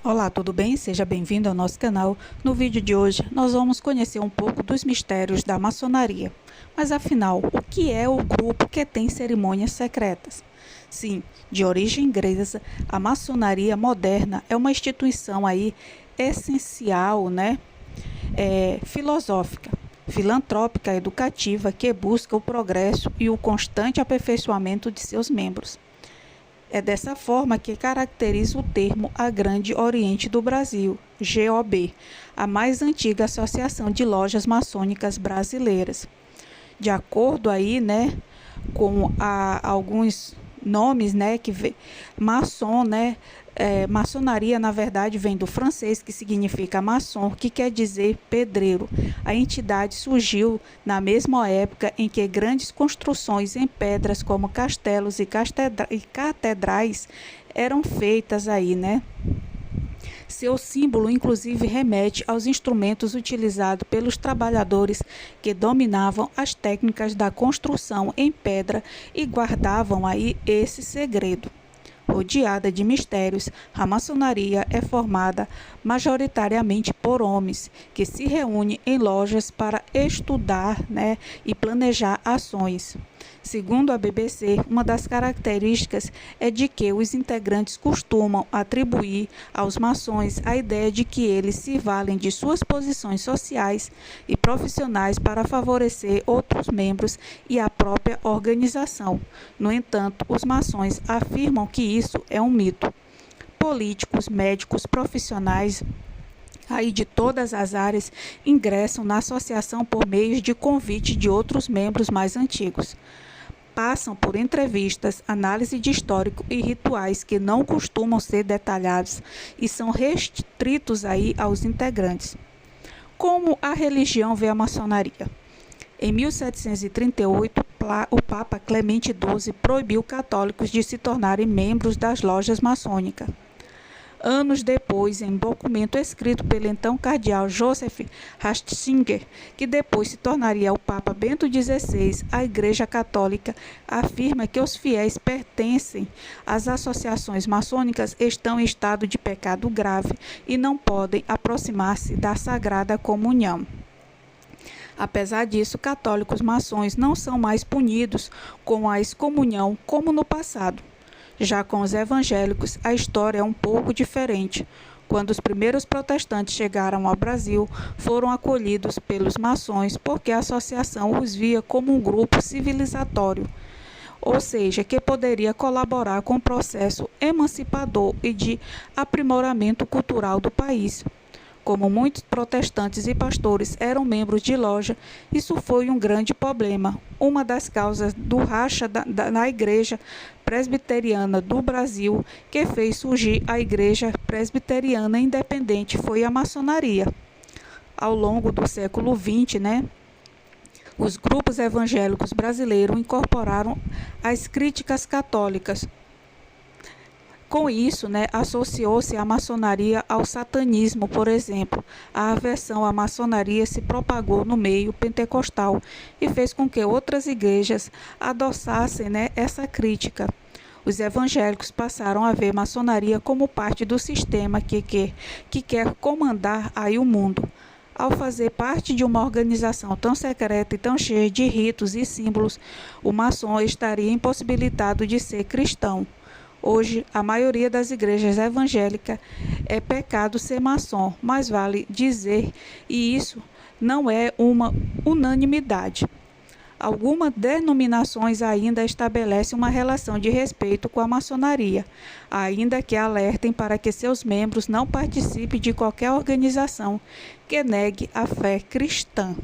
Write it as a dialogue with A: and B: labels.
A: Olá, tudo bem? Seja bem-vindo ao nosso canal. No vídeo de hoje, nós vamos conhecer um pouco dos mistérios da maçonaria. Mas afinal, o que é o grupo que tem cerimônias secretas? Sim, de origem grega, a maçonaria moderna é uma instituição aí essencial, filosófica, filantrópica, educativa, que busca o progresso e o constante aperfeiçoamento de seus membros. É dessa forma que caracteriza o termo a Grande Oriente do Brasil, GOB, a mais antiga associação de lojas maçônicas brasileiras. De acordo aí, com alguns nomes, maçom, maçonaria, na verdade, vem do francês, que significa maçom, que quer dizer pedreiro. A entidade surgiu na mesma época em que grandes construções em pedras, como castelos e catedrais, eram feitas aí, Seu símbolo, inclusive, remete aos instrumentos utilizados pelos trabalhadores que dominavam as técnicas da construção em pedra e guardavam aí esse segredo. Rodeada de mistérios, a maçonaria é formada majoritariamente por homens que se reúnem em lojas para estudar, e planejar ações. Segundo a BBC, uma das características é de que os integrantes costumam atribuir aos maçons a ideia de que eles se valem de suas posições sociais e profissionais para favorecer outros membros e a própria organização. No entanto, os maçons afirmam que isso é um mito. Políticos, médicos, profissionais aí de todas as áreas ingressam na associação por meio de convite de outros membros mais antigos. Passam por entrevistas, análise de histórico e rituais que não costumam ser detalhados e são restritos aí aos integrantes. Como a religião vê a maçonaria? Em 1738, o Papa Clemente XII proibiu católicos de se tornarem membros das lojas maçônicas. Anos depois, em documento escrito pelo então cardeal Joseph Ratzinger, que depois se tornaria o Papa Bento XVI, a Igreja Católica afirma que os fiéis pertencem às associações maçônicas estão em estado de pecado grave e não podem aproximar-se da Sagrada Comunhão. Apesar disso, católicos maçons não são mais punidos com a excomunhão como no passado. Já com os evangélicos, a história é um pouco diferente. Quando os primeiros protestantes chegaram ao Brasil, foram acolhidos pelos maçons porque a associação os via como um grupo civilizatório, ou seja, que poderia colaborar com o processo emancipador e de aprimoramento cultural do país. Como muitos protestantes e pastores eram membros de loja, isso foi um grande problema. Uma das causas do racha na Igreja Presbiteriana do Brasil, que fez surgir a Igreja Presbiteriana Independente, foi a maçonaria. Ao longo do século XX, os grupos evangélicos brasileiros incorporaram as críticas católicas. Com isso, associou-se a maçonaria ao satanismo, por exemplo. A aversão à maçonaria se propagou no meio pentecostal e fez com que outras igrejas adossassem, essa crítica. Os evangélicos passaram a ver maçonaria como parte do sistema que quer comandar aí o mundo. Ao fazer parte de uma organização tão secreta e tão cheia de ritos e símbolos, o maçom estaria impossibilitado de ser cristão. Hoje, a maioria das igrejas evangélicas é pecado ser maçom, mas vale dizer, e isso não é uma unanimidade. Algumas denominações ainda estabelecem uma relação de respeito com a maçonaria, ainda que alertem para que seus membros não participem de qualquer organização que negue a fé cristã.